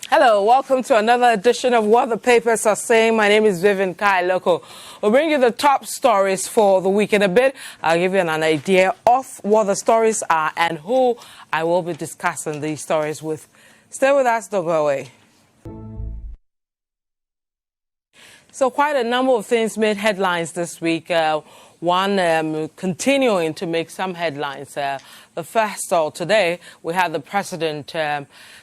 Hello, welcome to another edition of What the Papers Are Saying. My name is Vivian Lokko. We'll bring you the top stories for the week in a bit. I'll give you an idea of what the stories are and who I will be discussing these stories with. Stay with us, don't go away. So quite a number of things made headlines this week. One continuing to make some headlines. The first of today, we had the president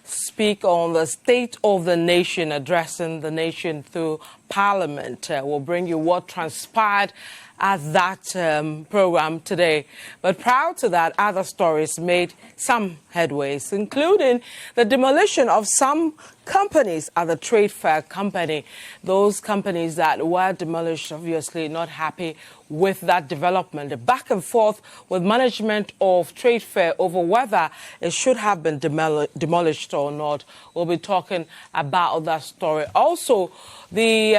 speak on the state of the nation, addressing the nation through Parliament. We'll bring you what transpired at that program today. But prior to that, other stories made some headways, including the demolition of some companies at the Trade Fair company. Those companies that were demolished, obviously not happy with that development. The back and forth with management of Trade Fair over whether it should have been demolished or not. We'll be talking about that story. Also, the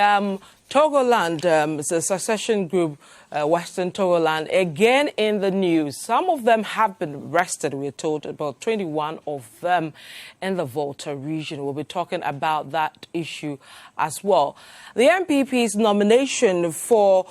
Togoland, the secession group, Western Togoland, again in the news. Some of them have been arrested, we're told, about 21 of them in the Volta region. We'll be talking about that issue as well. The MPP's nomination for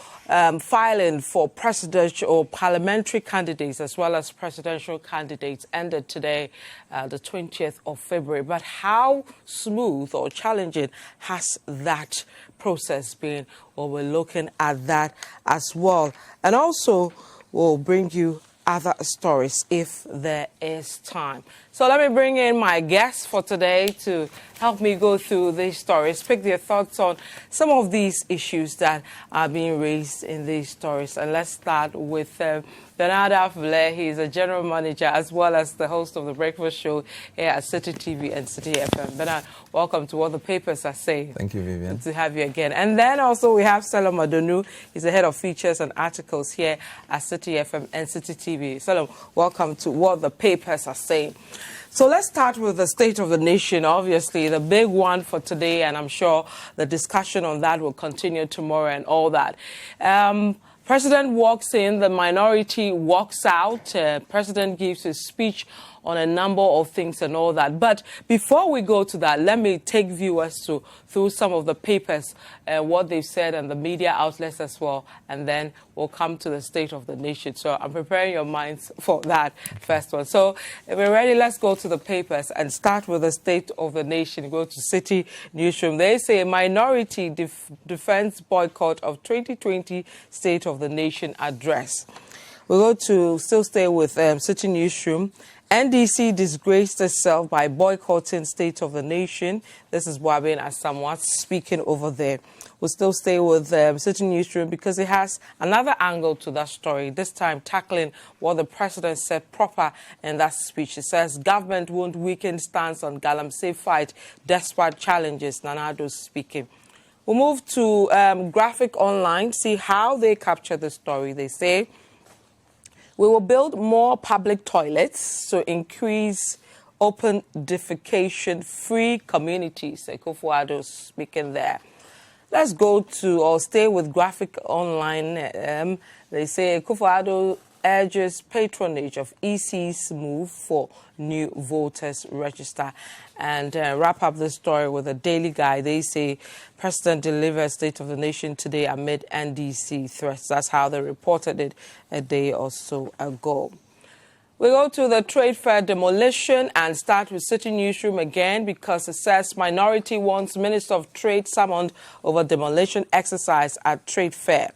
filing for presidential or parliamentary candidates as well as presidential candidates ended today, the 20th of February. But how smooth or challenging has that process been? Well, we're looking at that as well. And also, we'll bring you other stories if there is time. So let me bring in my guests for today to help me go through these stories, pick their thoughts on some of these issues that are being raised in these stories. And let's start with Avle. He's a general manager as well as the host of the breakfast show here at Citi TV and Citi FM. Bernard, welcome to What the Papers Are Saying. Thank you, Vivian. Good to have you again. And then also we have Selorm Adonoo. He's the head of features and articles here at Citi FM and Citi TV. Selorm, welcome to What the Papers Are Saying. So let's start with the state of the nation, obviously, the big one for today, and I'm sure the discussion on that will continue tomorrow and all that. President walks in, the minority walks out. President gives his speech on a number of things and all that. But before we go to that, let me take viewers through some of the papers, what they've said, and the media outlets as well, and then we'll come to the state of the nation. So I'm preparing your minds for that first one. So if we're ready, let's go to the papers and start with the state of the nation. Go to Citi Newsroom. They say minority defense boycott of 2020 State of the Nation address. We'll still stay with Citi Newsroom. NDC disgraced itself by boycotting State of the Nation. This is Wabin Asamoah speaking over there. We'll still stay with Citi Newsroom because it has another angle to that story, this time tackling what the president said proper in that speech. It says government won't weaken stance on Galamsey fight despite challenges. Nanado speaking. We'll move to Graphic Online, see how they capture the story. They say, we will build more public toilets to increase open defecation-free communities. Ekufuado speaking there. Let's go to or stay with Graphic Online. They say Ekufuado urges patronage of EC's move for new voters register. And wrap up the story with a Daily Guide. They say President delivers State of the Nation today amid NDC threats. That's how they reported it a day or so ago. We go to the Trade Fair demolition and start with Citi Newsroom again because it says minority wants Minister of Trade summoned over demolition exercise at Trade Fair.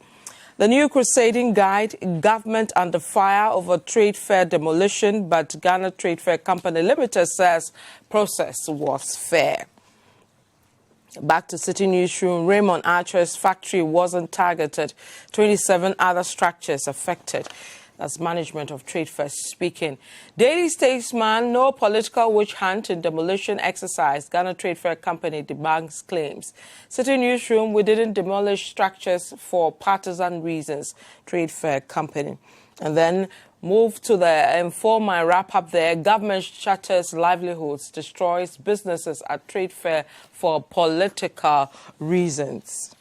The new crusading guide, government under fire over Trade Fair demolition, but Ghana Trade Fair Company Limited says process was fair. Back to Citi Newsroom, Raymond Archer's factory wasn't targeted. 27 other structures affected. That's management of Trade Fair speaking. Daily Statesman, no political witch hunt in demolition exercise. Ghana Trade Fair Company debunks claims. Citi Newsroom, we didn't demolish structures for partisan reasons. Trade Fair Company. And then move to the inform and wrap up there. Government shatters livelihoods, destroys businesses at Trade Fair for political reasons.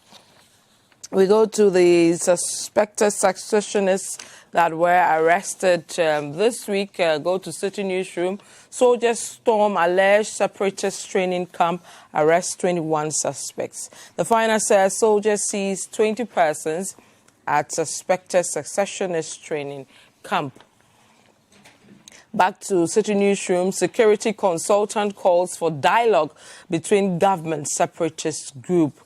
We go to the suspected successionists that were arrested this week go to Citi Newsroom. Soldiers storm alleged separatist training camp, arrest 21 suspects. The final says soldiers seized 20 persons at suspected secessionist training camp. Back to Citi Newsroom, security consultant calls for dialogue between government separatist group.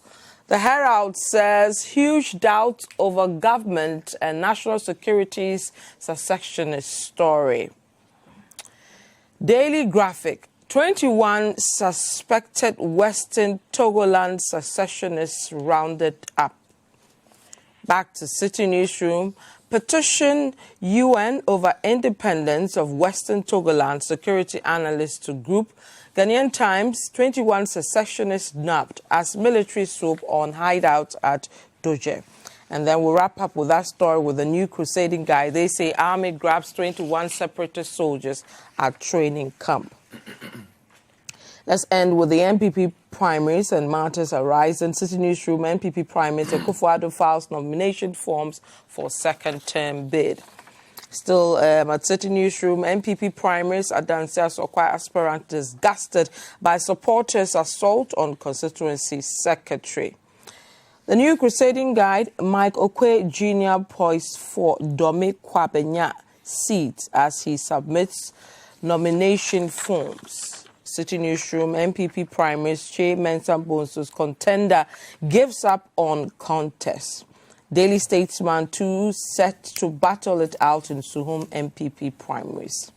The Herald says huge doubt over government and national security's secessionist story. Daily Graphic, 21 suspected Western Togoland secessionists rounded up. Back to Citi Newsroom, petition UN over independence of Western Togoland security analysts to group. Ghanaian Times, 21 secessionists nabbed as military swoop on hideout at Doje. And then we'll wrap up with that story with a new crusading guide. They say army grabs 21 separatist soldiers at training camp. Let's end with the MPP primaries and matters arising. Citi Newsroom, MPP primaries, Akufo-Addo files nomination forms for second-term bid. Still at Citi Newsroom, MPP primaries, Adansia Sokwa aspirant disgusted by supporters' assault on constituency secretary. The new crusading guide, Mike Okwe Jr. poised for Dome Kwabenya seat as he submits nomination forms. Citi Newsroom, MPP primaries, Che Mensah Bonso's contender gives up on contest. Daily Statesman 2 set to battle it out in Suhum MPP primaries.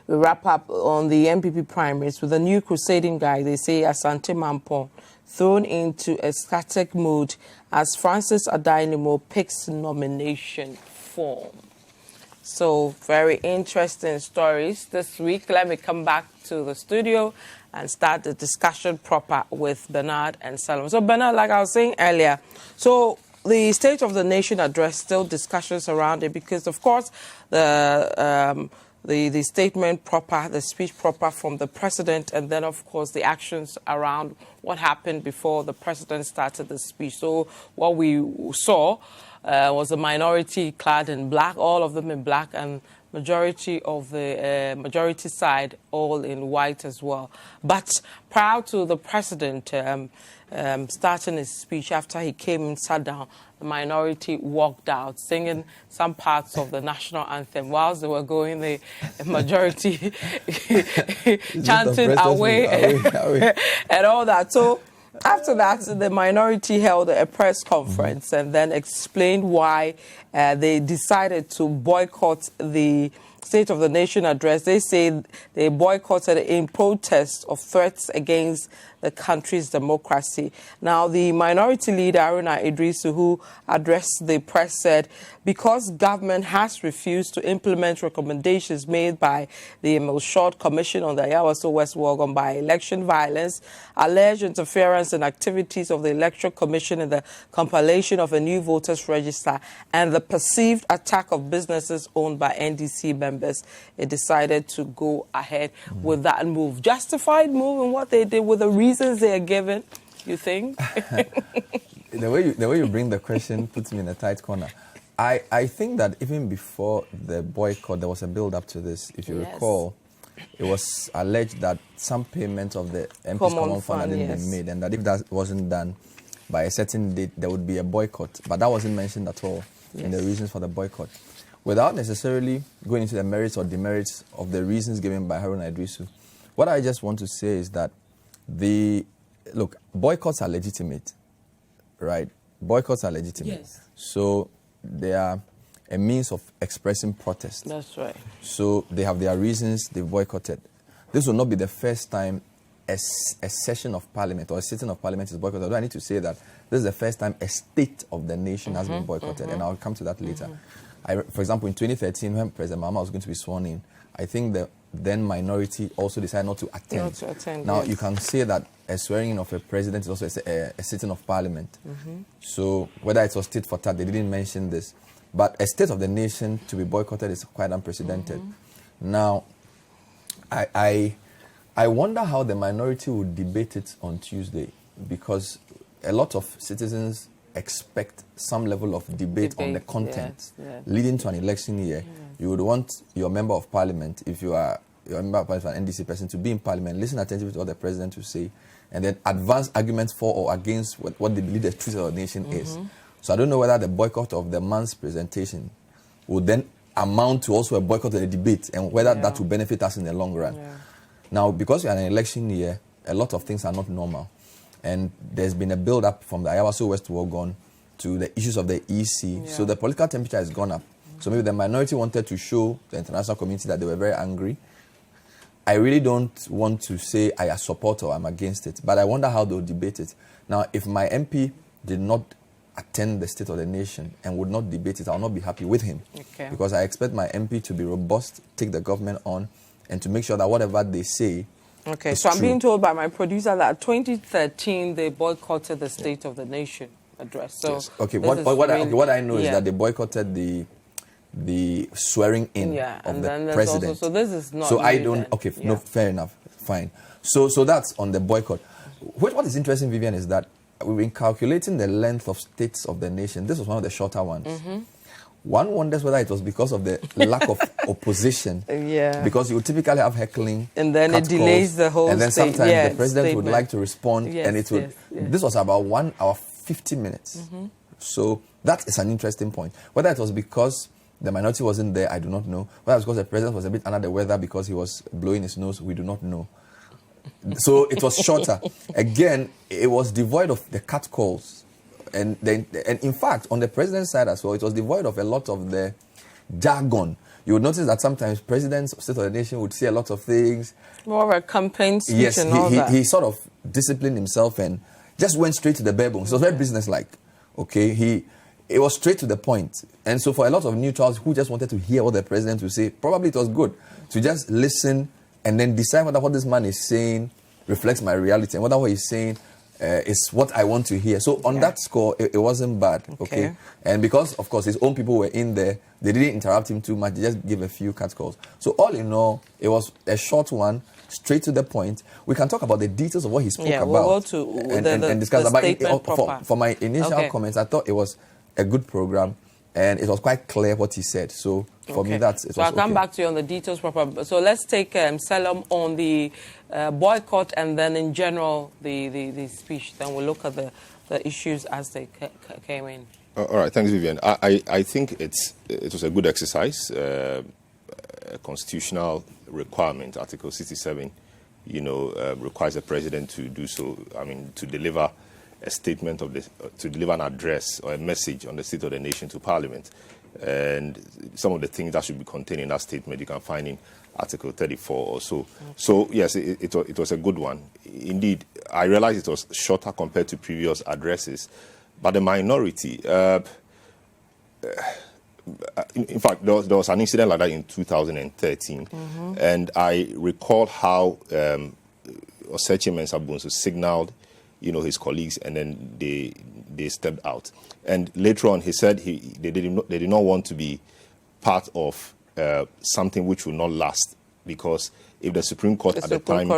We wrap up on the MPP primaries with a new crusading guide. They say Asante Mampong thrown into a static mood as Francis Adainimo picks nomination form. So, very interesting stories this week. Let me come back to the studio and start the discussion proper with Bernard and Selorm. So, Bernard, like I was saying earlier, so the State of the Nation address, still discussions around it because, of course, the statement proper, the speech proper from the president, and then, of course, the actions around what happened before the president started the speech. So what we saw was a minority clad in black, all of them in black, and majority of the majority side all in white as well. But prior to the president starting his speech, after he came and sat down, the minority walked out singing some parts of the national anthem. Whilst they were going, the majority chanted away and all that. So after that, the minority held a press conference and then explained why they decided to boycott the State of the Nation address. They say they boycotted in protest of threats against the country's democracy. Now, the minority leader, Haruna Idrisu, who addressed the press, said because government has refused to implement recommendations made by the Emil Short Commission on the Ayawaso West Wogon by election violence, alleged interference in activities of the Electoral Commission in the compilation of a new voters register, and the perceived attack of businesses owned by NDC members, it decided to go ahead with that move. Justified move in what they did with the reasons they are given, you think? The way you bring the question puts me in a tight corner. I think that even before the boycott, there was a build-up to this. If you recall, it was alleged that some payment of the MP's Common Fund hadn't been made, and that if that wasn't done by a certain date, there would be a boycott. But that wasn't mentioned at all in the reasons for the boycott. Without necessarily going into the merits or demerits of the reasons given by Haruna Idrisu, what I just want to say is that boycotts are legitimate, right? Boycotts are legitimate. Yes. So they are a means of expressing protest. That's right. So they have their reasons, they boycotted. This will not be the first time a session of parliament or a sitting of parliament is boycotted. Although I need to say that this is the first time a state of the nation has been boycotted, and I'll come to that later. For example, in 2013, when President Mahama was going to be sworn in, I think the then minority also decided not to attend. Now, you can say that a swearing in of a president is also a sitting of parliament. So whether it was tit for tat, they didn't mention this. But a state of the nation to be boycotted is quite unprecedented. Now, I wonder how the minority would debate it on Tuesday, because a lot of citizens expect some level of debate on the content leading to an election year. You would want your member of parliament, if you are a member of parliament, an NDC person, to be in parliament, listen attentively to what the president will say, and then advance arguments for or against what they believe the truth of the nation is. So I don't know whether the boycott of the man's presentation would then amount to also a boycott of the debate, and whether that will benefit us in the long run. Now, because we are in an election year, a lot of things are not normal. And there's been a build-up from the Ayawaso West Wogon to the issues of the EC. So the political temperature has gone up. So maybe the minority wanted to show the international community that they were very angry. I really don't want to say I support or I'm against it, but I wonder how they'll debate it. Now, if my MP did not attend the State of the Nation and would not debate it, I'll not be happy with him. Because I expect my MP to be robust, take the government on, and to make sure that whatever they say is so I'm true. being told by my producer that 2013 they boycotted the State of the Nation address. So what I know is that they boycotted the swearing in of the president. Also, so this is not. So I don't. No, fair enough, fine. So that's on the boycott. What is interesting, Vivian, is that we've been calculating the length of states of the nation. This was one of the shorter ones. One wonders whether it was because of the lack of opposition. Because you would typically have heckling, and then it delays the whole. And then sometimes the president would like to respond, and it would. This was about 1 hour 50 minutes. So that is an interesting point. Whether it was because the minority wasn't there, I do not know. Whether it was because the president was a bit under the weather because he was blowing his nose, we do not know. So it was shorter. Again, it was devoid of the catcalls. And in fact, on the president's side as well, it was devoid of a lot of the jargon. You would notice that sometimes presidents of State of the Nation would say a lot of things. More of a campaign speech and all that. He sort of disciplined himself and just went straight to the bare bones. It was very businesslike. It was straight to the point. And so for a lot of neutrals who just wanted to hear what the president would say, probably it was good to just listen and then decide whether what this man is saying reflects my reality and whether what he's saying is what I want to hear. So on that score, it wasn't bad, okay? And because, of course, his own people were in there, they didn't interrupt him too much. They just gave a few catcalls. So all in all, it was a short one, straight to the point. We can talk about the details of what he spoke about we'll go to and discuss about. For my initial comments, I thought it was a good program, and it was quite clear what he said. So for me, it was I'll come back to you on the details proper. So let's take Selorm on the boycott, and then in general the speech. Then we'll look at the issues as they came in. All right, thanks, Vivian. I think it was a good exercise, a constitutional requirement. Article 67, requires the president to do so. I mean, to deliver a statement to deliver an address or a message on the state of the nation to Parliament. And some of the things that should be contained in that statement you can find in Article 34 or so. So, yes, it was a good one. Indeed, I realized it was shorter compared to previous addresses. But the minority, in fact, there was an incident like that in 2013. And I recall how Osechi Mensah-Bonsu signaled his colleagues, and then they stepped out. And later on, he said they did not want to be part of something which will not last, because if the Supreme Court at the time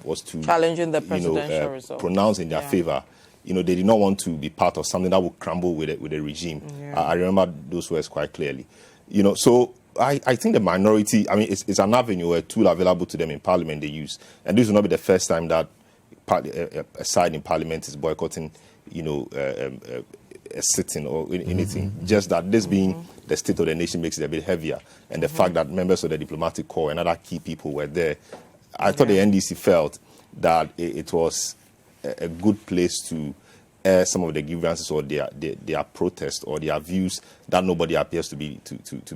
was to challenging the presidential result, pronounce in their favor, they did not want to be part of something that would crumble with the regime. I remember those words quite clearly. So I think the minority, I mean, it's an avenue, a tool available to them in Parliament they use. And this will not be the first time that a side in Parliament is boycotting, a sitting or anything. Just that this being the state of the nation makes it a bit heavier. And the fact that members of the diplomatic corps and other key people were there, I thought the NDC felt that it was a good place to air some of the grievances or their protests or their views that nobody appears to be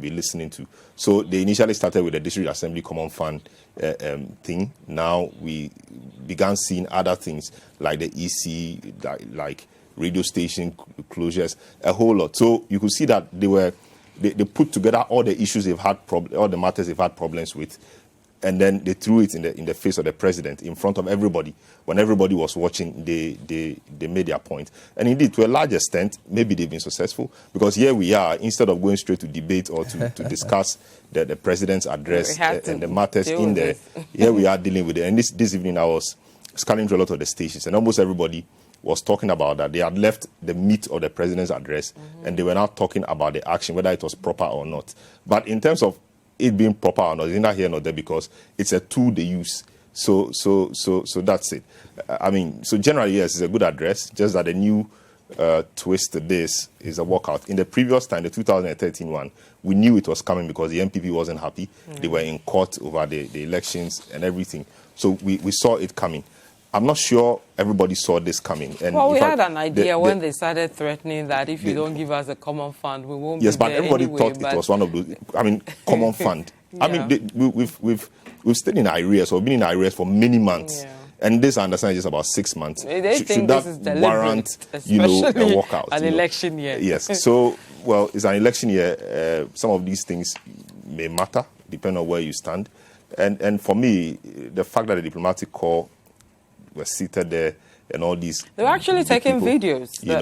listening to. So they initially started with the District Assembly Common Fund thing. Now we began seeing other things like the EC, like radio station closures, a whole lot. So you could see that they put together all the issues they've had, all the matters they've had problems with, and then they threw it in the face of the president in front of everybody. When everybody was watching, they made their point. And indeed, to a large extent, maybe they've been successful, because here we are, instead of going straight to debate or to discuss the president's address and the matters in there, here we are dealing with it. And this evening I was scanning through a lot of the stations, and almost everybody was talking about that they had left the meat of the president's address and they were now talking about the action, whether it was proper or not. But in terms of it being proper or not, it's not here nor there because it's a tool they use. So that's it. I mean, so generally, yes, it's a good address, just that the new twist to this is a walkout. In the previous time, the 2013 one, we knew it was coming because the MPP wasn't happy. They were in court over the elections and everything. So we saw it coming. I'm not sure everybody saw this coming. And well, we had an idea when they started threatening that if you don't give us a common fund, we won't be there. Yes, but everybody anyway, thought it was one of those, I mean, common fund. I mean, we've stayed in arrears or been in arrears for many months. Yeah. And this, I understand, is just about 6 months. They think that this is warrant, a walkout? An election year. Yes. So, well, it's an election year. Some of these things may matter, depending on where you stand. And for me, the fact that the diplomatic corps were seated there and all these... They were actually taking people, videos, the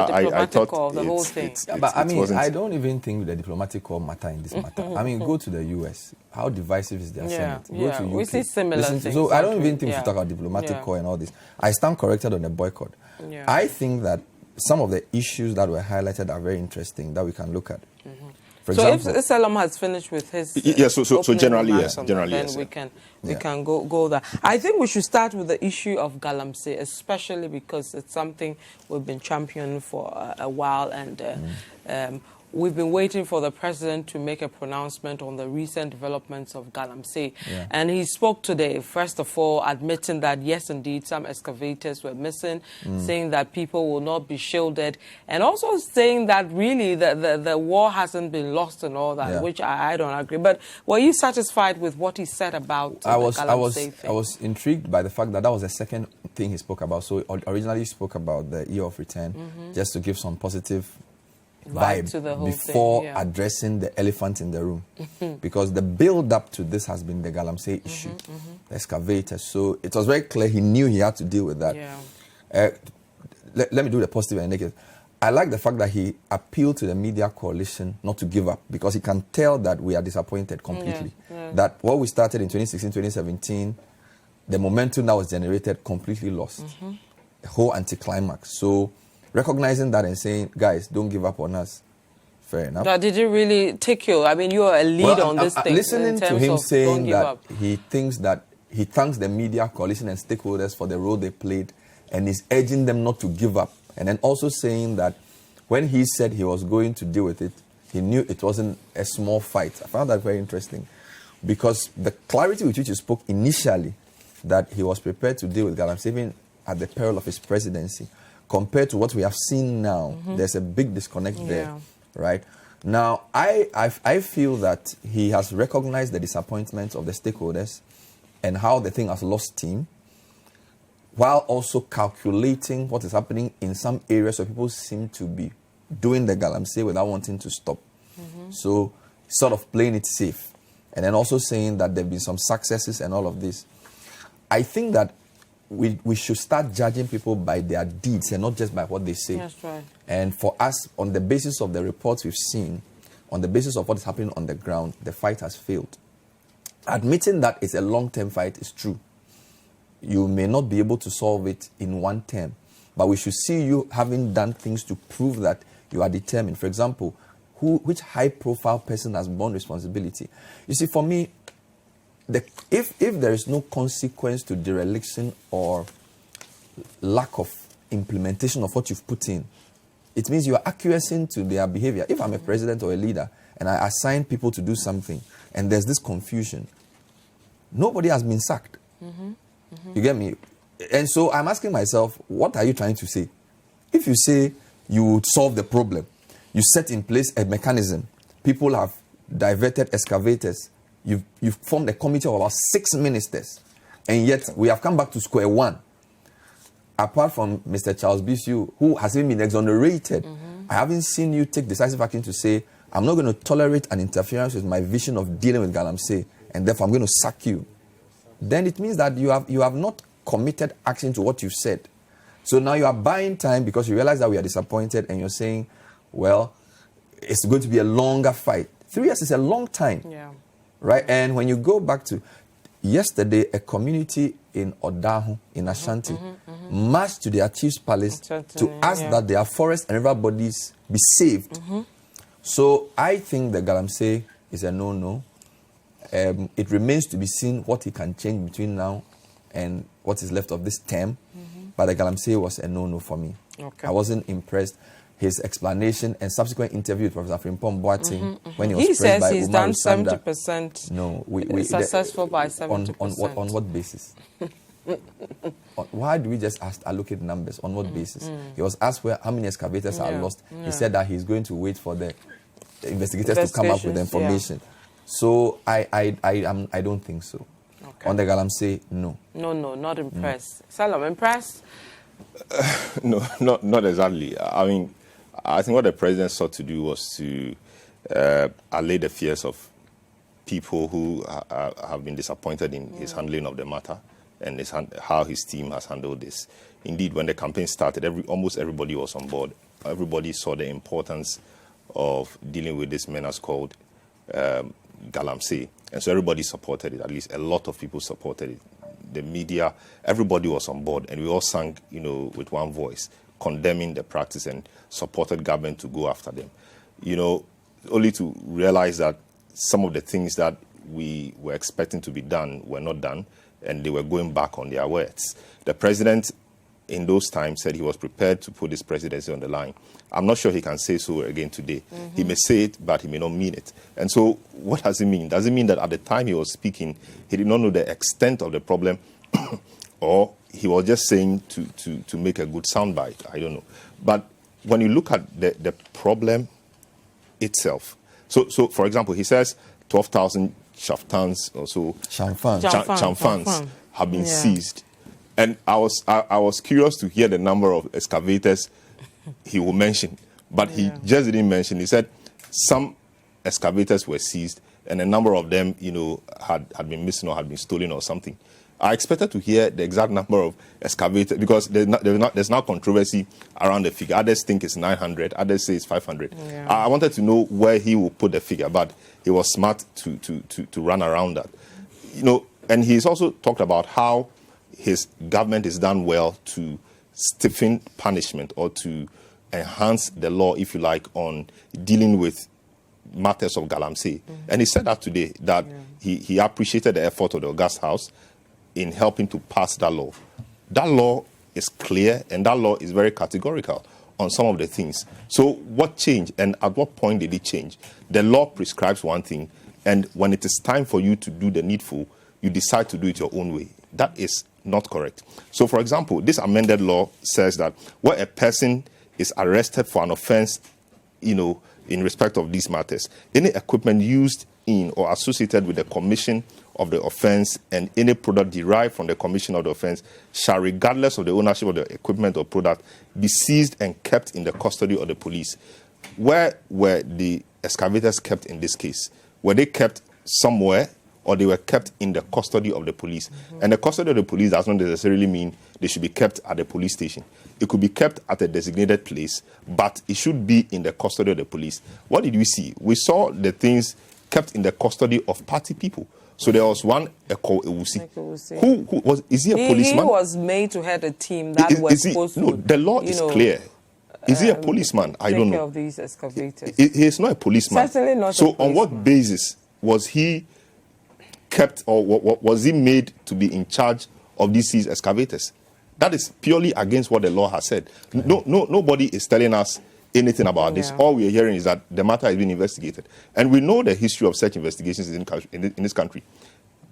diplomatic corps, the whole thing. But I mean, I don't even think the diplomatic corps matter in this matter. I mean, go to the US. How divisive is their Senate? Go to UK. We see similar things. So I don't even think we should talk about diplomatic corps and all this. I stand corrected on the boycott. Yeah. I think that some of the issues that were highlighted are very interesting that we can look at. For example, if Selorm has finished with his so generally, yes, then yes, we can go there. I think we should start with the issue of Galamsey, especially because it's something we've been championing for a while, and we've been waiting for the president to make a pronouncement on the recent developments of Galamsey. Yeah. And he spoke today, first of all, admitting that, yes, indeed, some excavators were missing, saying that people will not be shielded, and also saying that really the war hasn't been lost and all that, which I don't agree. But were you satisfied with what he said about the Galamsey thing? I was intrigued by the fact that was the second thing he spoke about. So originally he spoke about the year of return, just to give some positive vibe to the whole before thing, addressing the elephant in the room. Because the build-up to this has been the Galamsey issue, the excavator. So it was very clear he knew he had to deal with that. Yeah. Let me do the positive and negative. I like the fact that he appealed to the media coalition not to give up, because he can tell that we are disappointed completely. That what we started in 2016, 2017, the momentum that was generated completely lost. A whole anticlimax. So recognizing that and saying, guys, don't give up on us. Fair enough. But did it really take you? I mean, you are a lead on this thing. Listening to him saying that he thinks that he thanks the media coalition and stakeholders for the role they played, and is urging them not to give up. And then also saying that when he said he was going to deal with it, he knew it wasn't a small fight. I found that very interesting, because the clarity with which he spoke initially, that he was prepared to deal with Galamsey even at the peril of his presidency, compared to what we have seen now, there's a big disconnect there, right? Now, I feel that he has recognized the disappointment of the stakeholders and how the thing has lost steam, while also calculating what is happening in some areas where people seem to be doing the Galamsey without wanting to stop. So, sort of playing it safe. And then also saying that there have been some successes and all of this. I think that we should start judging people by their deeds and not just by what they say. That's right. And for us, on the basis of the reports we've seen, on the basis of what is happening on the ground, the fight has failed. Admitting that it's a long-term fight is true. You may not be able to solve it in one term, but we should see you having done things to prove that you are determined. For example, which high-profile person has borne responsibility? You see, for me, if there is no consequence to dereliction or lack of implementation of what you've put in, it means you are acquiescing to their behavior. If I'm a president or a leader and I assign people to do something and there's this confusion, nobody has been sacked. You get me? And so I'm asking myself, what are you trying to say? If you say you would solve the problem, you set in place a mechanism, people have diverted excavators, you've formed a committee of about 6 ministers, and yet we have come back to square one. Apart from Mr. Charles Bisu, who has even been exonerated, I haven't seen you take decisive action to say, I'm not going to tolerate an interference with my vision of dealing with Galamsey, and therefore I'm going to sack you. Then it means that you have not committed action to what you've said. So now you are buying time because you realize that we are disappointed, and you're saying, well, it's going to be a longer fight. 3 years is a long time. Yeah. Right? And when you go back to, Yesterday, a community in Odahu, in Ashanti, marched to their chief's palace to ask that their forest and river bodies be saved. So I think the Galamsey is a no-no. It remains to be seen what he can change between now and what is left of this term. But the Galamsey was a no-no for me. Okay. I wasn't impressed. His explanation and subsequent interview with Professor Frimpong Boateng, when he was pressed says by he's Umar done Usanda, 70%. No, Successful by 70%. On what basis? Why do we just allocate numbers? On what basis? He was asked how many excavators are lost. He said that he's going to wait for the investigators to come up with the information. So I don't think so. Okay. On the Galamsey, no. No, not impressed. Selorm, impressed? No, not exactly. I mean, I think what the president sought to do was to allay the fears of people who have been disappointed in his handling of the matter and how his team has handled this. Indeed, when the campaign started, almost everybody was on board. Everybody saw the importance of dealing with this menace called Galamsey. And so everybody supported it. At least a lot of people supported it. The media, everybody was on board, and we all sang, with one voice, condemning the practice and supported government to go after them. Only to realize that some of the things that we were expecting to be done were not done, and they were going back on their words. The president, in those times, said he was prepared to put his presidency on the line. I'm not sure he can say so again today. He may say it, but he may not mean it. And so what does it mean? Does it mean that at the time he was speaking, he did not know the extent of the problem, or he was just saying to make a good soundbite? I don't know. But when you look at the problem itself, so for example, he says 12,000 shaftans or so, chamfans have been seized. And I was curious to hear the number of excavators he will mention, but he just didn't mention. He said some excavators were seized, and a number of them, had been missing or had been stolen or something. I expected to hear the exact number of excavators because there's now controversy around the figure. Others think it's 900, others say it's 500. Yeah. I wanted to know where he will put the figure, but he was smart to run around that. And he's also talked about how his government is done well to stiffen punishment or to enhance the law, if you like, on dealing with matters of Galamsey. And he said that today, that he appreciated the effort of the August House in helping to pass that law. That law is clear, and that law is very categorical on some of the things. So what changed, and at what point did it change? The law prescribes one thing, and when it is time for you to do the needful, you decide to do it your own way. That is not correct. So, for example, this amended law says that where a person is arrested for an offense, in respect of these matters, any equipment used in or associated with the commission of the offense and any product derived from the commission of the offense shall, regardless of the ownership of the equipment or product, be seized and kept in the custody of the police. Where were the excavators kept in this case? Were they kept somewhere, or they were kept in the custody of the police? And the custody of the police does not necessarily mean they should be kept at the police station. It could be kept at a designated place, but it should be in the custody of the police. What did we see? We saw the things kept in the custody of party people. So there was one Eko Ewusi. Who was? Is he a policeman? He was made to head a team that was supposed to. No, the law is clear. Is he a policeman? I don't know. Take care of these excavators. He is not a policeman. Certainly not. So on what basis was he kept, or was he made to be in charge of these seized excavators? That is purely against what the law has said. Nobody is telling us anything about this. All we are hearing is that the matter is being investigated. And we know the history of such investigations in this country.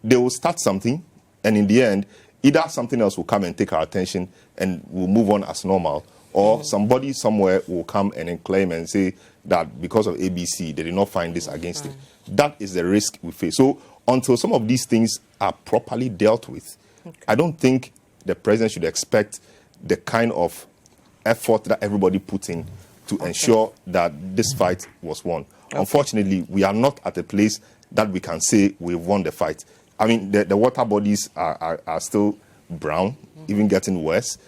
They will start something, and in the end, either something else will come and take our attention and we'll move on as normal, or somebody somewhere will come and claim and say that because of ABC, they did not find this against him. That is the risk we face. So until some of these things are properly dealt with, I don't think the president should expect the kind of effort that everybody put in to ensure that this fight was won. Unfortunately, we are not at a place that we can say we've won the fight. I mean, the water bodies are still brown, even getting worse,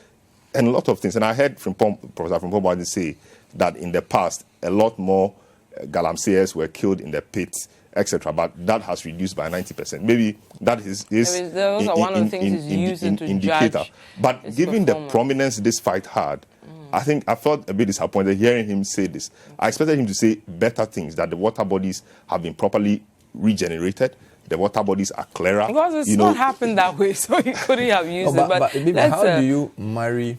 and a lot of things. And I heard from Professor Frimpong say that in the past, a lot more Galamseyers were killed in the pits etc. But that has reduced by 90%. Maybe that is those are one of the things he's using to indicator. judge. But given the prominence this fight had, I felt a bit disappointed hearing him say this. I expected him to say better things, that the water bodies have been properly regenerated, the water bodies are clearer. Because it's not happened that way, so he couldn't have used it. But Vivian, how do you marry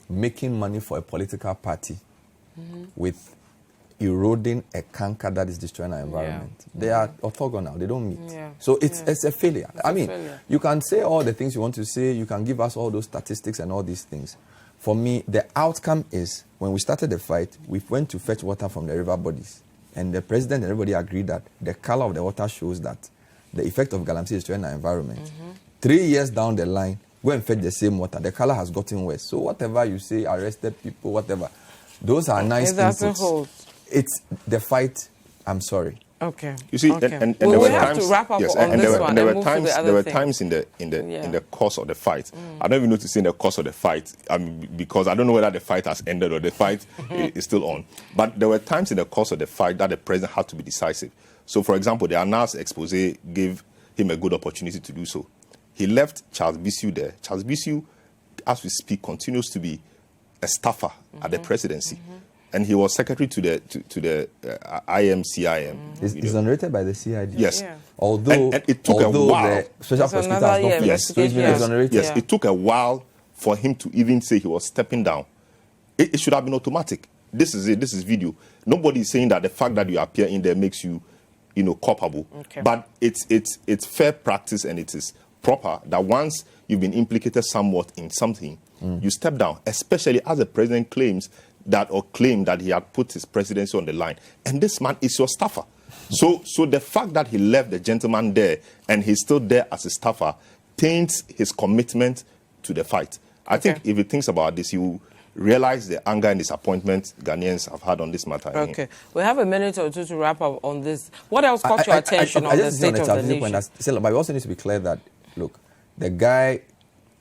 making money for a political party with eroding a canker that is destroying our environment? They are orthogonal, they don't meet. So it's a failure. You can say all the things you want to say, you can give us all those statistics and all these things. For me, the outcome is, when we started the fight, we went to fetch water from the river bodies. And the president and everybody agreed that the color of the water shows that the effect of galamsey is destroying our environment. 3 years down the line, go and fetch the same water. The color has gotten worse. So whatever you say, arrested people, whatever, those are nice inputs. It's the fight. I'm sorry. Okay. You see, and there were times. To wrap up yes, on and this there one. There were times in the course of the fight. I don't even know to say in the course of the fight, because I don't know whether the fight has ended or the fight is still on. But there were times in the course of the fight that the president had to be decisive. So, for example, the Anas expose gave him a good opportunity to do so. He left Charles Bissiou there. Charles Bissiou, as we speak, continues to be a staffer at the presidency. And he was secretary to the IMCIM. He's exonerated by the CID. Yes. Yeah. Although it took a while. The special prosecutor has not finished. So he's been exonerated. Yes, it took a while for him to even say he was stepping down. It should have been automatic. This is it. This is video. Nobody is saying that the fact that you appear in there makes you, culpable. Okay. But it's fair practice, and it is proper that once you've been implicated somewhat in something, you step down, especially as the president claimed that he had put his presidency on the line. And this man is your staffer. So the fact that he left the gentleman there and he's still there as a staffer taints his commitment to the fight. I think if he thinks about this, he will realize the anger and disappointment Ghanaians have had on this matter. Okay. We have a minute or two to wrap up on this. What else caught your attention on the state of the nation? But we also need to be clear that, look, the guy,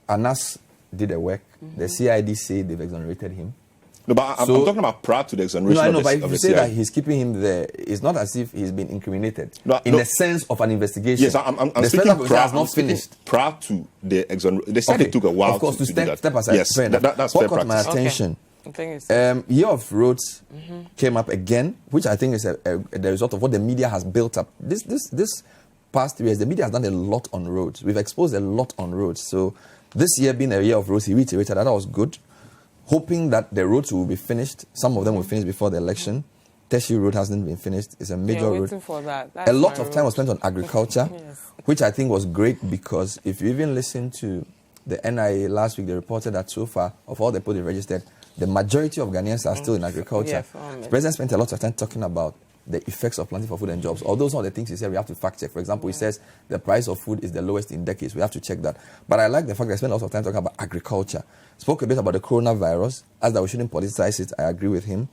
Anas, did the work. The CID say they've exonerated him. No, but I'm talking about prior to the exoneration. No, I know, but if you say that he's keeping him there, it's not as if he's been incriminated. In the sense of an investigation. Yes, I'm speaking prior, not finished. Prior to the exoneration. They said it took a while. Of course, to step aside. Yes, that's what fair caught my practice. attention? Year of Roads came up again, which I think is the result of what the media has built up. This past 3 years, the media has done a lot on roads. We've exposed a lot on roads. So this year being a year of roads, he reiterated that was good. Hoping that the roads will be finished. Some of them will finish before the election. Teshi Road hasn't been finished. It's a major road. For that. A lot of time was spent on agriculture, which I think was great, because if you even listen to the NIA last week, they reported that so far, of all the people they registered, the majority of Ghanaians are still in agriculture. The president spent a lot of time talking about the effects of planting for food and jobs. Although some of the things he said we have to fact check. For example, he says the price of food is the lowest in decades. We have to check that. But I like the fact that I spent a lot of time talking about agriculture. Spoke a bit about the coronavirus, as that we shouldn't politicize it. I agree with him.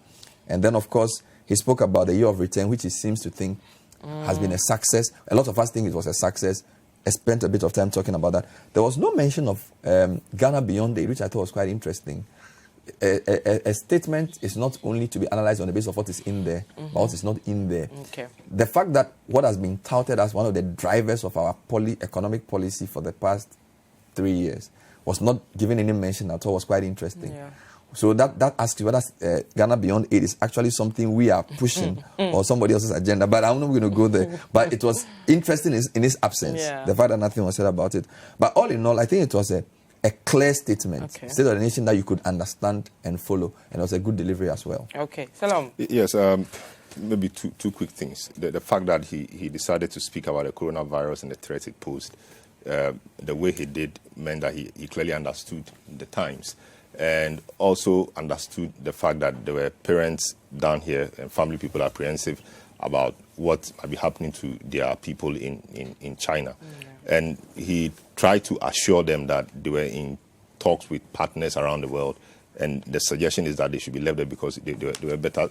And then, of course, he spoke about the year of return, which he seems to think has been a success. A lot of us think it was a success. I spent a bit of time talking about that. There was no mention of Ghana Beyond Aid, which I thought was quite interesting. A statement is not only to be analyzed on the basis of what is in there, but what is not in there. The fact that what has been touted as one of the drivers of our economic policy for the past 3 years was not given any mention at all was quite interesting. So that asks you whether Ghana Beyond Aid is actually something we are pushing or somebody else's agenda. But I'm not going to go there. But it was interesting in its absence, the fact that nothing was said about it. But all in all, I think it was a clear statement, state of the nation that you could understand and follow, and it was a good delivery as well. Okay, Selorm. Yes, maybe two quick things. The fact that he decided to speak about the coronavirus and the threat it posed, the way he did meant that he clearly understood the times, and also understood the fact that there were parents down here and family people apprehensive about what might be happening to their people in China. And he tried to assure them that they were in talks with partners around the world, and the suggestion is that they should be left there because they were better.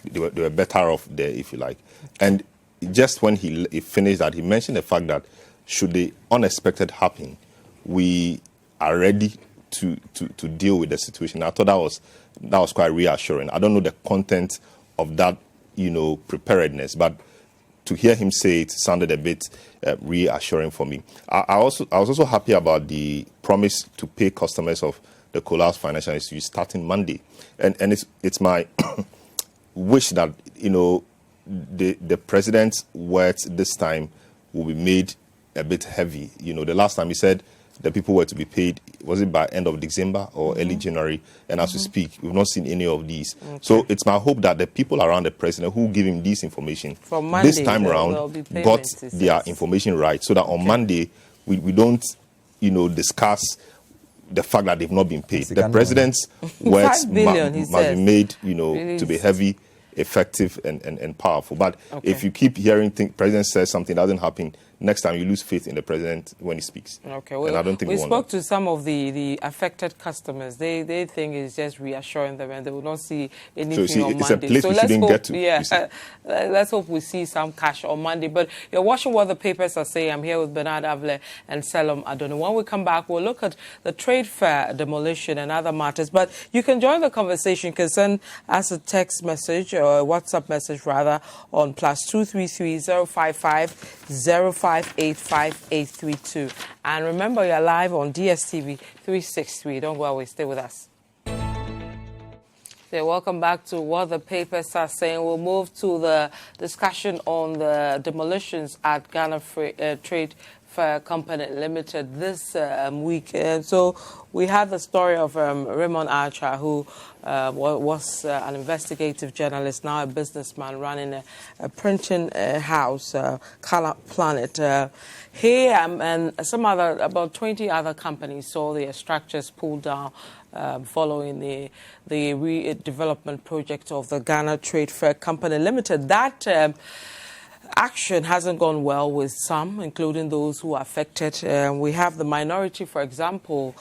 They were better off there, if you like. And just when he finished that, he mentioned the fact that should the unexpected happen, we are ready to deal with the situation. I thought that was quite reassuring. I don't know the content of that, preparedness, but to hear him say it sounded a bit reassuring for me. I was also happy about the promise to pay customers of the Colas Financial Institute starting Monday, and it's my wish that the president's words this time will be made a bit heavy. The last time he said the people were to be paid, was it by end of December or early January? And as we speak, we've not seen any of these. Okay. So it's my hope that the people around the president who give him this information from Monday, this time around got their information right, so that on Monday we don't, discuss the fact that they've not been paid. The president's words must be made, really to be heavy, effective, and powerful. But if you keep hearing president says something doesn't happen, next time you lose faith in the president when he speaks. Okay, well, and I don't think we spoke to some of the affected customers. They think it's just reassuring them, and they will not see anything on Monday. It's a place we shouldn't get to. Yeah, let's hope we see some cash on Monday. But you're watching What the Papers Are Saying. I'm here with Bernard Avle and Selorm Adonoo. When we come back, we'll look at the trade fair demolition and other matters. But you can join the conversation. You can send us a text message or a WhatsApp message rather on +233 055 0585 832. And remember, you're live on DSTV 363. Don't go away. Stay with us. Okay, welcome back to What the Papers Are Saying. We'll move to the discussion on the demolitions at Ghana Trade Fair Company Limited this week. And so we had the story of Raymond Archer, who was an investigative journalist, now a businessman running a printing house, Color Planet. He and some other, about 20 other companies saw their structures pulled down following the redevelopment project of the Ghana Trade Fair Company Limited. That action hasn't gone well with some, including those who are affected. We have the minority, for example,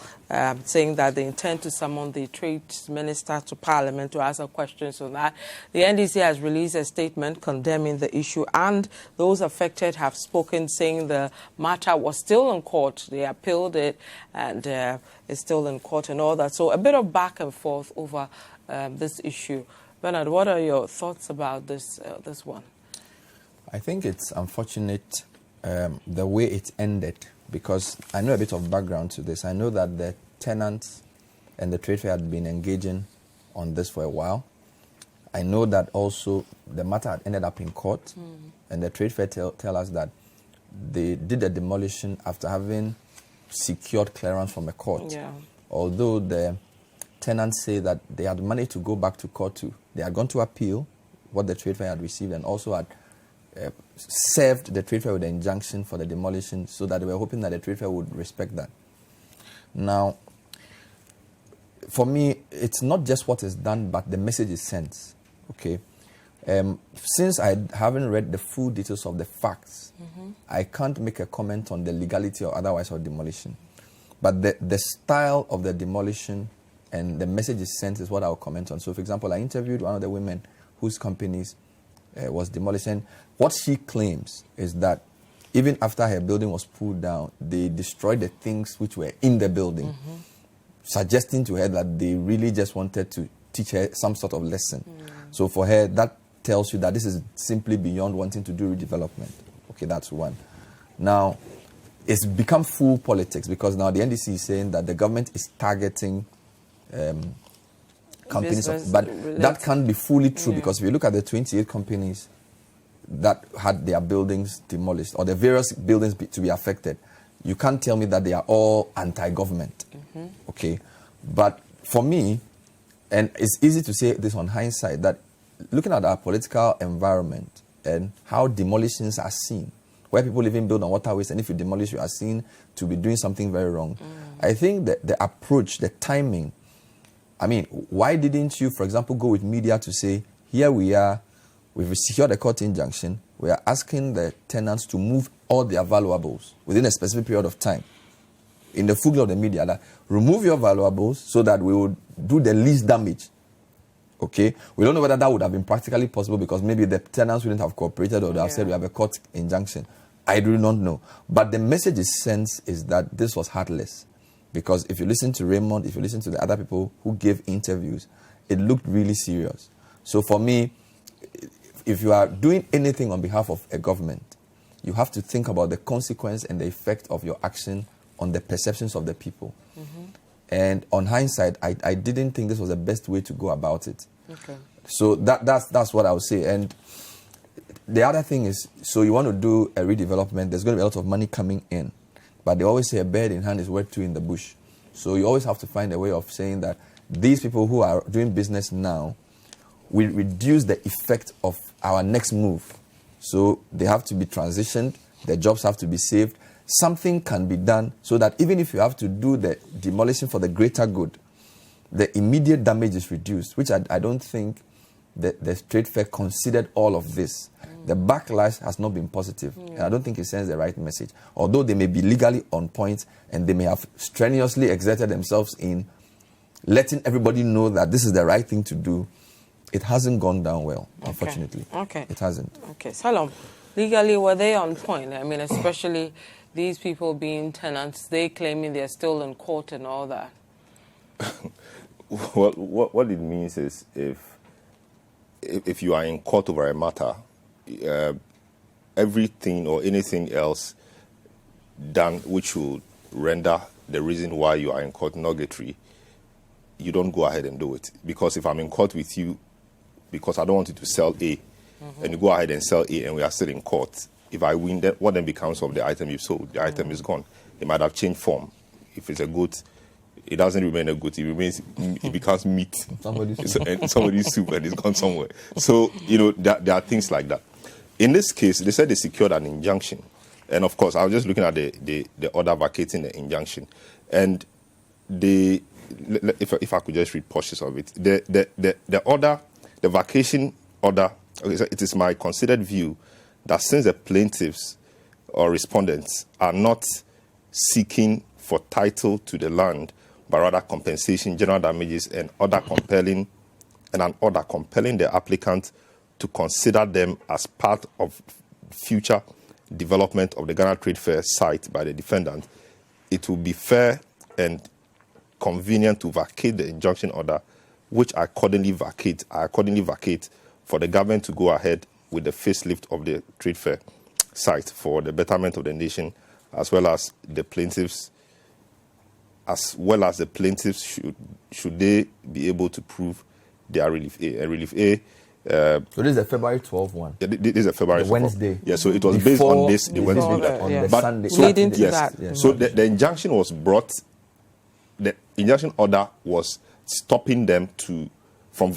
saying that they intend to summon the trade minister to parliament to answer questions on that. The NDC has released a statement condemning the issue, and those affected have spoken, saying the matter was still in court. They appealed it, and it's still in court and all that. So a bit of back and forth over this issue. Bernard, what are your thoughts about this one? I think it's unfortunate the way it ended, because I know a bit of background to this. I know that the tenants and the trade fair had been engaging on this for a while. I know that also the matter had ended up in court, and the trade fair tell us that they did the demolition after having secured clearance from a court. Yeah. Although the tenants say that they had managed to go back to court too. They had gone to appeal what the trade fair had received, and also had served the trade fair with an injunction for the demolition, so that they were hoping that the trade fair would respect that. Now, for me, it's not just what is done, but the message is sent. Okay, since I haven't read the full details of the facts, I can't make a comment on the legality or otherwise of demolition. But the style of the demolition and the message is sent is what I'll comment on. So, for example, I interviewed one of the women whose companies was demolished. And what she claims is that even after her building was pulled down, they destroyed the things which were in the building, suggesting to her that they really just wanted to teach her some sort of lesson. So for her, that tells you that this is simply beyond wanting to do redevelopment. Okay, that's one. Now, it's become full politics, because now the NDC is saying that the government is targeting companies, but that can't be fully true, because if you look at the 28 companies that had their buildings demolished, or the various buildings to be affected, you can't tell me that they are all anti-government. Okay, but for me, and it's easy to say this on hindsight, that looking at our political environment and how demolitions are seen, where people even build on waterways, and if you demolish, you are seen to be doing something very wrong. I think that the approach, the timing, I mean, why didn't you, for example, go with media to say, here we are, we've secured a court injunction, we are asking the tenants to move all their valuables within a specific period of time. In the full glow of the media, that remove your valuables so that we would do the least damage. Okay? We don't know whether that would have been practically possible, because maybe the tenants wouldn't have cooperated, or they have said we have a court injunction. I do not know. But the message is sent is that this was heartless. Because if you listen to Raymond, if you listen to the other people who gave interviews, it looked really serious. So for me, if you are doing anything on behalf of a government, you have to think about the consequence and the effect of your action on the perceptions of the people. And on hindsight, I didn't think this was the best way to go about it. Okay. So that's what I would say. And the other thing is, so you want to do a redevelopment, there's going to be a lot of money coming in. But they always say a bird in hand is worth two in the bush. So you always have to find a way of saying that these people who are doing business now will reduce the effect of our next move. So they have to be transitioned, their jobs have to be saved. Something can be done so that even if you have to do the demolition for the greater good, the immediate damage is reduced, which I don't think the trade fair considered all of this. The backlash has not been positive, and I don't think it sends the right message. Although they may be legally on point and they may have strenuously exerted themselves in letting everybody know that this is the right thing to do, it hasn't gone down well, unfortunately. Okay. It hasn't. Okay. Selorm, legally, were they on point? I mean, especially these people being tenants, they claiming they're still in court and all that. Well, what it means is if you are in court over a matter, everything or anything else done which will render the reason why you are in court nugatory, you don't go ahead and do it. Because if I'm in court with you because I don't want you to sell A, and you go ahead and sell A and we are still in court, if I win, then what then becomes of the item you've sold? The item is gone. It might have changed form. If it's a goat, it doesn't remain a goat. It becomes meat. Somebody's soup and it's gone somewhere. So, there are things like that. In this case, they said they secured an injunction. And of course, I was just looking at the order vacating the injunction. And if I could just read portions of it, the order, the vacation order, okay, so it is my considered view that since the plaintiffs or respondents are not seeking for title to the land, but rather compensation, general damages, and an order compelling the applicant to consider them as part of future development of the Ghana Trade Fair site by the defendant, it will be fair and convenient to vacate the injunction order, which I accordingly vacate for the government to go ahead with the facelift of the trade fair site for the betterment of the nation, as well as the plaintiffs. Should they be able to prove their relief A. And relief A. So this is the February 12th one. Yeah, this is a February 12th. Wednesday. Yeah, so it was based on this. The Wednesday. On the Sunday. Leading to that. Yes. So the injunction was brought. The injunction order was stopping them from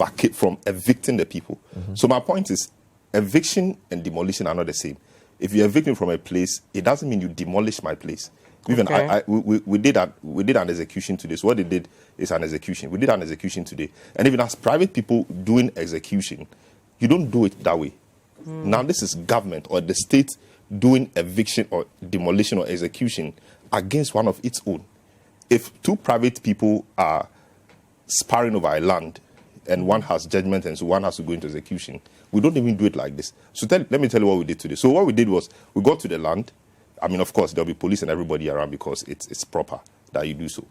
evicting the people. So my point is, eviction and demolition are not the same. If you evict me from a place, it doesn't mean you demolish my place. Even we did an execution today. So what they did is an execution. We did an execution today. And even as private people doing execution, you don't do it that way. Now this is government or the state doing eviction or demolition or execution against one of its own. If two private people are sparring over a land and one has judgment and so one has to go into execution, we don't even do it like this. So let me tell you what we did today. So what we did was we got to the land. I mean, of course, there'll be police and everybody around because it's proper that you do so.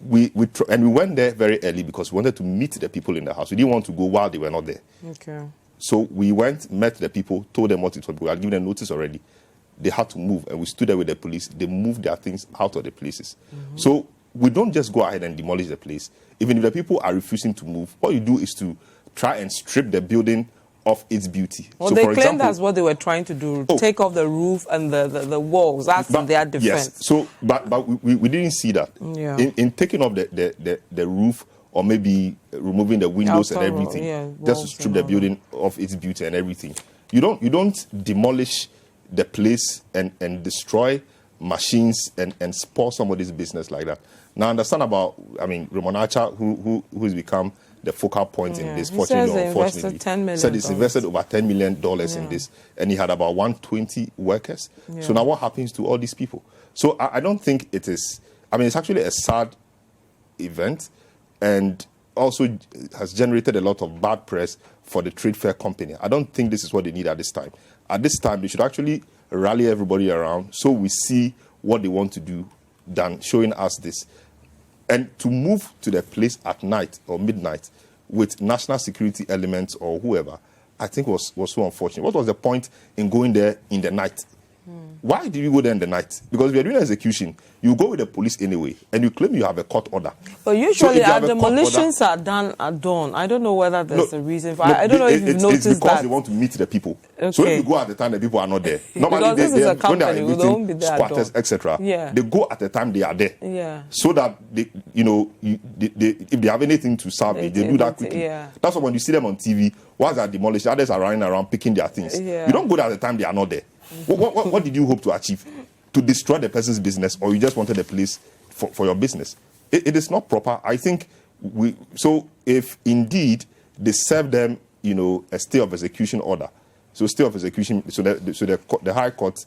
We went there very early because we wanted to meet the people in the house. We didn't want to go while they were not there. Okay. So we went, met the people, told them what it was. We had given them notice already. They had to move, and we stood there with the police. They moved their things out of the places. So we don't just go ahead and demolish the place. Even if the people are refusing to move, what you do is to try and strip the building of its beauty. Well, so they for claim example, that's what they were trying to do, take off the roof and the walls. That's in their defense. Yes. So, but we didn't see that. Yeah. In taking off the roof or maybe removing the windows and everything, just to strip the building of its beauty and everything. You don't demolish the place and destroy machines and spoil somebody's business like that. Now, understand about, Ramon Archer, who has become the focal point in this, fortunately or unfortunately, said he's invested over $10 million in this, and he had about 120 workers. Yeah. So now what happens to all these people? So I don't think it is, it's actually a sad event, and also has generated a lot of bad press for the trade fair company. I don't think this is what they need at this time. At this time, they should actually rally everybody around so we see what they want to do than showing us this. And to move to the place at night or midnight with national security elements or whoever, I think was so unfortunate. What was the point in going there in the night? Why did you go there in the night? Because if you're doing execution, you go with the police anyway, and you claim you have a court order. But usually our demolitions are done at dawn. I don't know whether there's a reason for I don't know if you've noticed that. It's because they want to meet the people. Okay. So if you go at the time the people are not there. Normally this is a company, when they are meeting squatters, etc. Yeah. They go at the time they are there. Yeah. So that they, if they have anything to salvage, they do that quickly. Yeah. That's why when you see them on TV, while they are demolished, others are running around picking their things. Yeah. You don't go there at the time they are not there. What did you hope to achieve? To destroy the person's business, or you just wanted the police for your business? It is not proper. I think so if indeed they serve them, a stay of execution order. So stay of execution. So the High Court,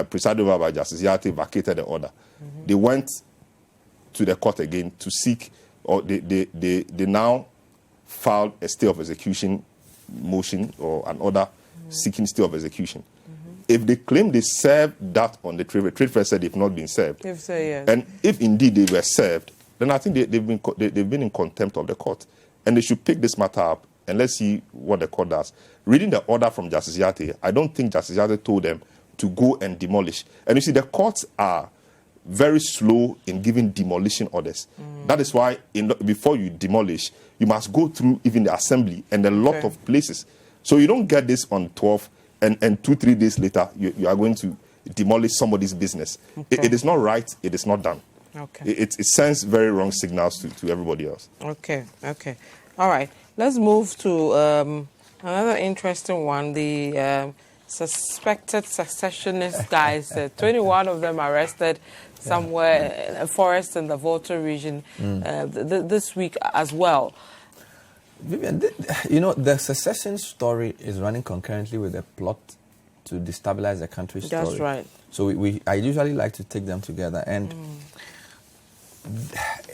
presided over by Justice Yate, vacated the order. They went to the court again to seek, or they now filed a stay of execution motion or an order seeking stay of execution. If they claim they served that on the trade fair said they've not been served. They've said yes. And if indeed they were served, then I think they've been in contempt of the court. And they should pick this matter up and let's see what the court does. Reading the order from Justice Yate, I don't think Justice Yate told them to go and demolish. And you see, the courts are very slow in giving demolition orders. That is why before you demolish, you must go through even the assembly and a lot of places. So you don't get this on 12 and 2-3 days later, you are going to demolish somebody's business. It is not right. It is not done. Okay. It sends very wrong signals to everybody else. Okay. All right. Let's move to another interesting one. The suspected secessionist guys, 21 of them arrested somewhere in a forest in the Volta region this week as well. Vivian, the secession story is running concurrently with the plot to destabilize the country story. That's right. So I usually like to take them together, and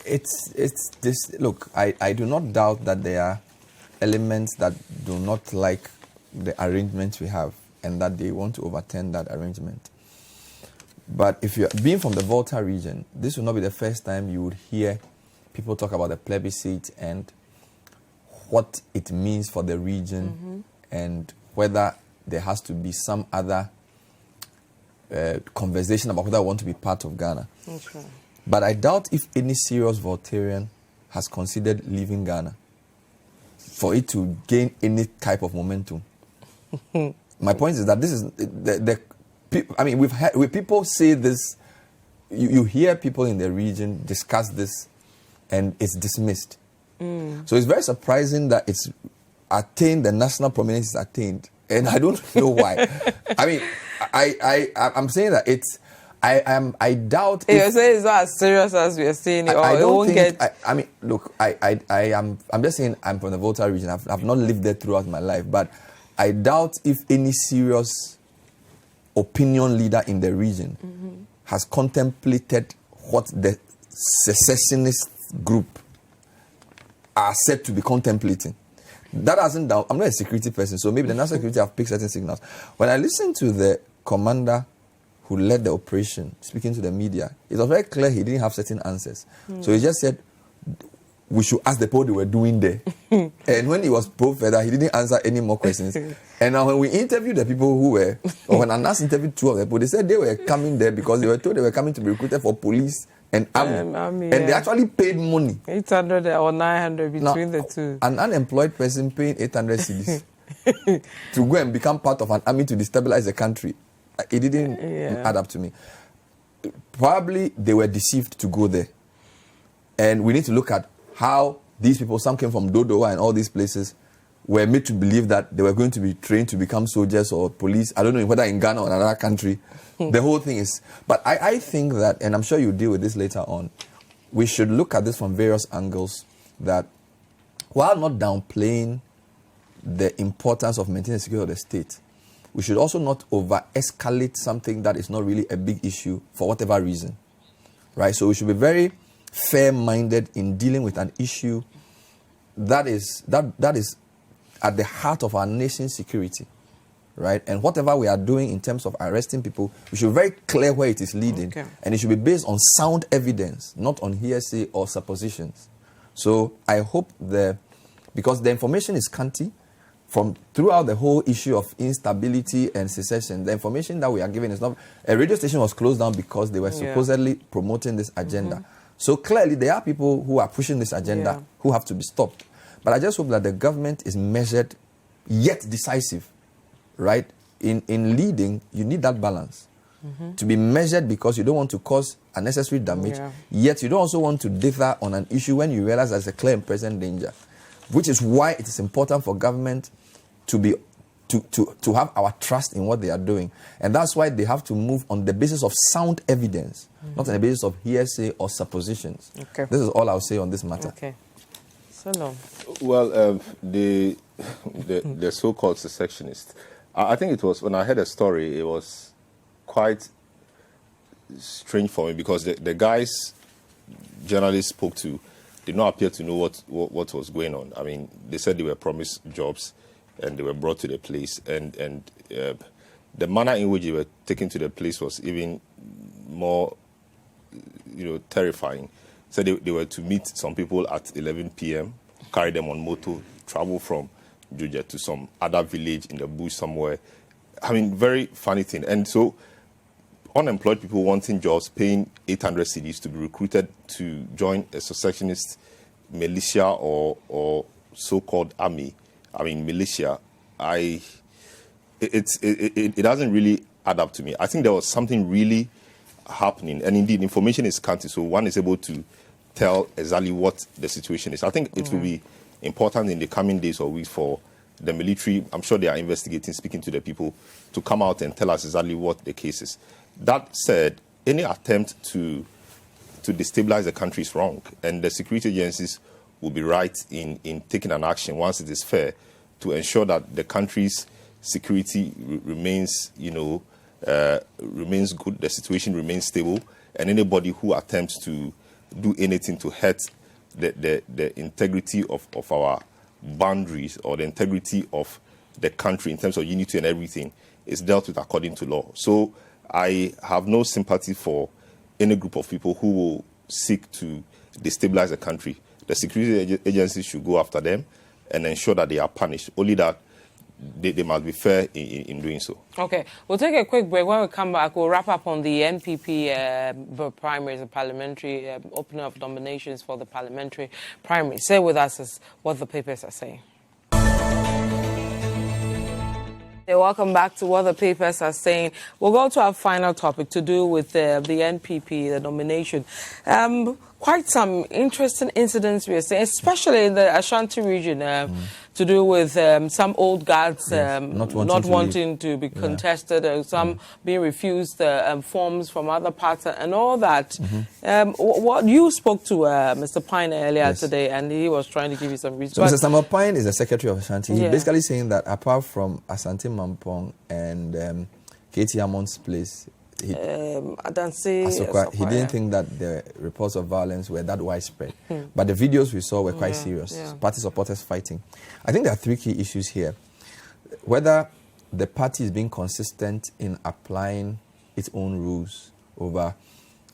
it's this. Look, I do not doubt that there are elements that do not like the arrangement we have, and that they want to overturn that arrangement. But if you're being from the Volta region, this will not be the first time you would hear people talk about the plebiscite and what it means for the region and whether there has to be some other conversation about whether I want to be part of Ghana. Okay. But I doubt if any serious Voltarian has considered leaving Ghana for it to gain any type of momentum. My point is that this is we've people say this. You hear people in the region discuss this, and it's dismissed. So it's very surprising that it's attained, the national prominence is attained, and I don't know why. I mean, I'm saying that it's. I doubt. You're saying it's not as serious as we are saying it, or I it don't won't think. get. I mean, look, I'm just saying I'm from the Volta region. I've not lived there throughout my life, but I doubt if any serious opinion leader in the region has contemplated what the secessionist group are said to be contemplating. That hasn't done. I'm not a security person, so maybe the national security have picked certain signals. When I listened to the commander who led the operation speaking to the media, it was very clear he didn't have certain answers. So he just said, we should ask the people they were doing there. And when he was probed further, he didn't answer any more questions. And now when we interviewed the people who were, or when Anas interviewed 2 of the people, they said they were coming there because they were told they were coming to be recruited for police and army. And they actually paid money. 800 or 900 between now, the two. An unemployed person paying 800 cedis to go and become part of an army to destabilize the country. It didn't add up to me. Probably they were deceived to go there. And we need to look at how these people, some came from Dodowa and all these places, were made to believe that they were going to be trained to become soldiers or police. I don't know whether in Ghana or another country. The whole thing is... But I think that, and I'm sure you'll deal with this later on, we should look at this from various angles, that while not downplaying the importance of maintaining the security of the state, we should also not over-escalate something that is not really a big issue for whatever reason. Right? So we should be very fair-minded in dealing with an issue that is at the heart of our nation's security, right? And whatever we are doing in terms of arresting people, we should be very clear where it is leading, and it should be based on sound evidence, not on hearsay or suppositions. So I hope because the information is scanty from throughout the whole issue of instability and secession, the information that we are given is not. A radio station was closed down because they were supposedly promoting this agenda. So clearly, there are people who are pushing this agenda who have to be stopped. But I just hope that the government is measured, yet decisive, right? In leading, you need that balance. To be measured because you don't want to cause unnecessary damage, yet you don't also want to dither on an issue when you realize there's a clear and present danger. Which is why it is important for government to have our trust in what they are doing. And that's why they have to move on the basis of sound evidence, not on the basis of hearsay or suppositions. Okay. This is all I'll say on this matter. Okay. Selorm. Well, the so-called secessionists, I think it was, when I heard a story, it was quite strange for me because the guys journalists spoke to did not appear to know what was going on. I mean, they said they were promised jobs and they were brought to the place. And the manner in which they were taken to the place was even more, terrifying. So they were to meet some people at 11 p.m., carry them on motor, travel from Juja to some other village in the bush somewhere. I mean, very funny thing. And so unemployed people wanting jobs, paying 800 cedis to be recruited to join a secessionist militia or so-called army. I mean, militia. It doesn't really add up to me. I think there was something really happening, and indeed, information is scanty, so one is able to tell exactly what the situation is. I think it will be important in the coming days or weeks for the military. I'm sure they are investigating, speaking to the people, to come out and tell us exactly what the case is. That said, any attempt to destabilize the country is wrong, and the security agencies will be right in taking an action once it is fair to ensure that the country's security remains, remains good, the situation remains stable, and anybody who attempts to do anything to hurt the integrity of our boundaries or the integrity of the country in terms of unity and everything is dealt with according to law. So I have no sympathy for any group of people who will seek to destabilize the country. The security agencies should go after them and ensure that they are punished. Only that they must be fair in doing so. Okay, we'll take a quick break. When we come back, we'll wrap up on the NPP primaries, the parliamentary opening of nominations for the parliamentary primary. Stay with us as what the papers are saying. Welcome back to what the papers are saying. We'll go to our final topic to do with the NPP, the nomination. Quite some interesting incidents we are seeing, especially in the Ashanti region, to do with some old guards not wanting to be contested, some being refused forms from other parts and all that. What you spoke to Mr. Pine earlier today, and he was trying to give you some reasons. So Mr. Samuel Pine is the secretary of Ashanti. He's basically saying that apart from Asante Mampong and Katie Amon's place, he didn't think that the reports of violence were that widespread. But the videos we saw were quite serious. Party supporters fighting. I think there are three key issues here. Whether the party is being consistent in applying its own rules over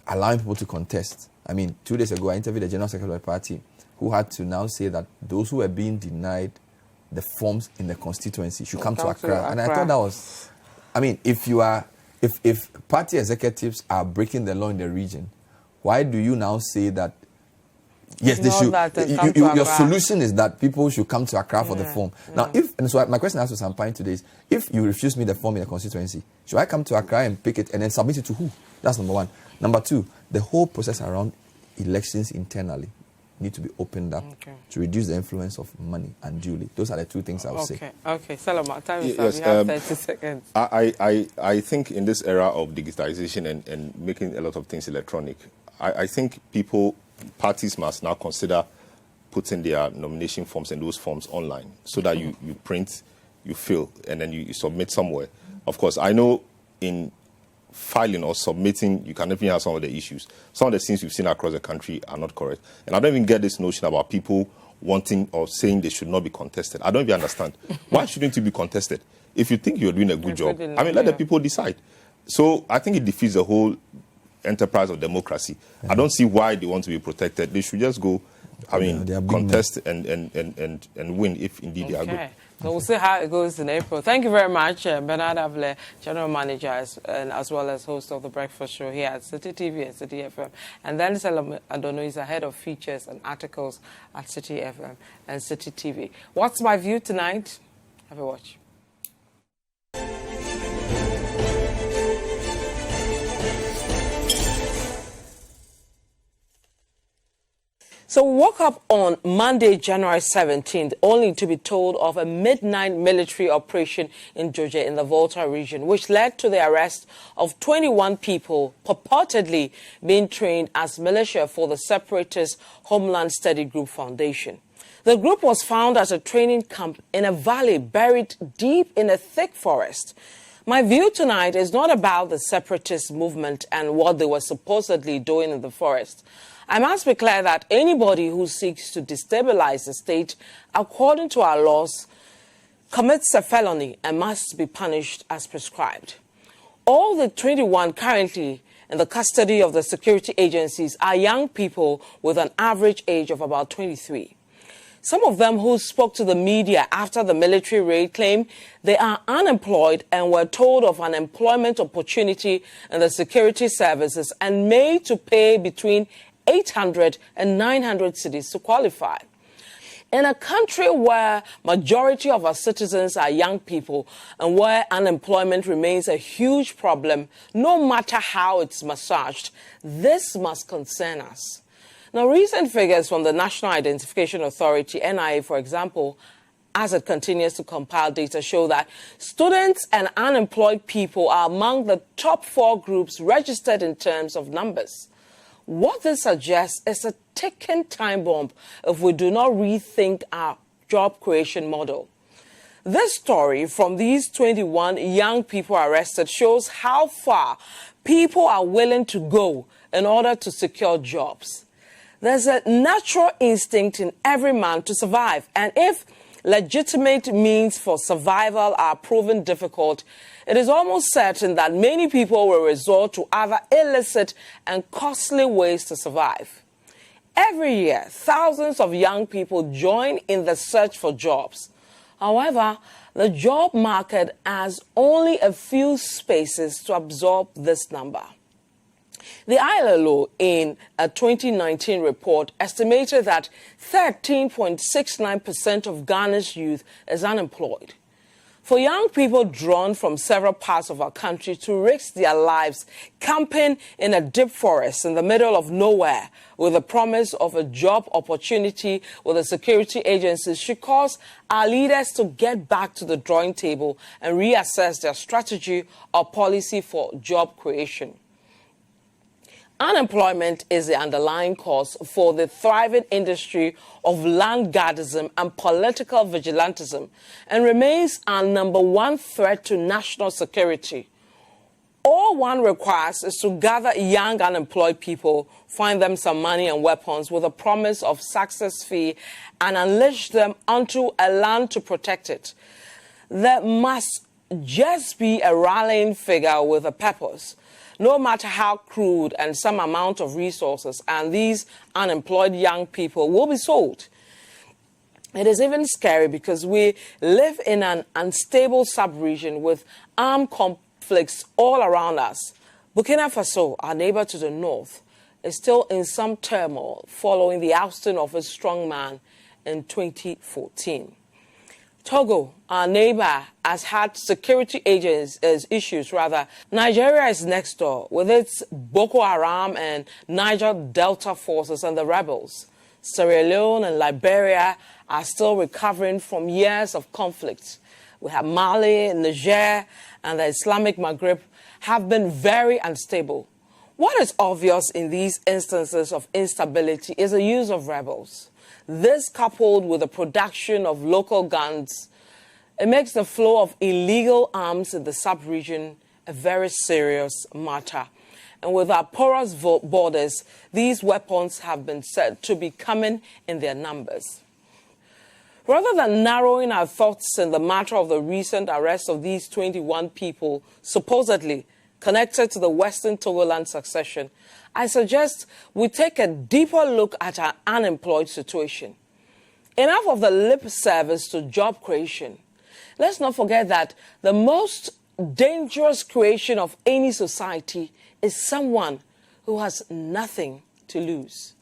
allowing people to contest. I mean, 2 days ago, I interviewed the general secretary of the party who had to now say that those who were being denied the forms in the constituency should come to Accra. And I thought that was, I mean, if party executives are breaking the law in the region, why do you now say that, yes, they should, your solution is that people should come to Accra for the form? Now, and so my question to Sampine today is, if you refuse me the form in the constituency, should I come to Accra and pick it and then submit it to who? That's number one. Number two, the whole process around elections internally need to be opened up to reduce the influence of money unduly. Those are the two things I would say. Okay, Selorm, time is up. You have 30 seconds. I think in this era of digitization and making a lot of things electronic, I think parties must now consider putting their nomination forms and those forms online so that you print, you fill, and then you submit somewhere. Of course, I know in filing or submitting, you can even have some of the issues. Some of the things we've seen across the country are not correct. And I don't even get this notion about people wanting or saying they should not be contested. I don't even understand. Why shouldn't you be contested? If you think you're doing a good job, I mean, let the people decide. So I think it defeats the whole enterprise of democracy. I don't see why they want to be protected. They should just go, contest and win if indeed they are good. So we'll see how it goes in April. Thank you very much, Bernard Avle, General Manager as well as host of the Breakfast Show here at Citi TV and Citi FM. And then Selorm Adonoo is the head of features and articles at Citi FM and Citi TV. What's my view tonight? Have a watch. So we woke up on Monday, January 17th, only to be told of a midnight military operation in Georgia in the Volta region, which led to the arrest of 21 people purportedly being trained as militia for the separatist Homeland Study Group Foundation. The group was found at a training camp in a valley buried deep in a thick forest. My view tonight is not about the separatist movement and what they were supposedly doing in the forest. I must be clear that anybody who seeks to destabilize the state, according to our laws, commits a felony and must be punished as prescribed. All the 21 currently in the custody of the security agencies are young people with an average age of about 23. Some of them who spoke to the media after the military raid claim they are unemployed and were told of an employment opportunity in the security services and made to pay between 800 and 900 cities to qualify. In a country where majority of our citizens are young people and where unemployment remains a huge problem, no matter how it's massaged, this must concern us. Now, recent figures from the National Identification Authority, NIA, for example, as it continues to compile data, show that students and unemployed people are among the top 4 groups registered in terms of numbers. What this suggests is a ticking time bomb if we do not rethink our job creation model. This story from these 21 young people arrested shows how far people are willing to go in order to secure jobs. There's a natural instinct in every man to survive, and if legitimate means for survival are proven difficult, it is almost certain that many people will resort to other illicit and costly ways to survive. Every year, thousands of young people join in the search for jobs. However, the job market has only a few spaces to absorb this number. The ILO, in a 2019 report, estimated that 13.69% of Ghana's youth is unemployed. For young people drawn from several parts of our country to risk their lives camping in a deep forest in the middle of nowhere with the promise of a job opportunity with the security agencies should cause our leaders to get back to the drawing table and reassess their strategy or policy for job creation. Unemployment is the underlying cause for the thriving industry of land guardism and political vigilantism and remains our number 1 threat to national security. All one requires is to gather young unemployed people, find them some money and weapons with a promise of success fee and unleash them onto a land to protect it. There must just be a rallying figure with a purpose. No matter how crude and some amount of resources and these unemployed young people will be sold. It is even scary because we live in an unstable sub-region with armed conflicts all around us. Burkina Faso, our neighbor to the north, is still in some turmoil following the ousting of a strong man in 2014. Togo, our neighbor, has had security issues. Nigeria is next door with its Boko Haram and Niger Delta forces and the rebels. Sierra Leone and Liberia are still recovering from years of conflict. We have Mali, Niger, and the Islamic Maghreb have been very unstable. What is obvious in these instances of instability is the use of rebels. This, coupled with the production of local guns, it makes the flow of illegal arms in the sub-region a very serious matter. And with our porous borders, these weapons have been said to be coming in their numbers. Rather than narrowing our thoughts in the matter of the recent arrest of these 21 people supposedly connected to the Western Togoland succession, I suggest we take a deeper look at our unemployed situation. Enough of the lip service to job creation. let's not forget that the most dangerous creation of any society is someone who has nothing to lose.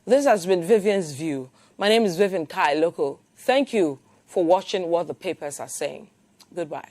This has been Vivian's View. My name is Vivian Lokko. Thank you for watching What the Papers Are Saying. Goodbye.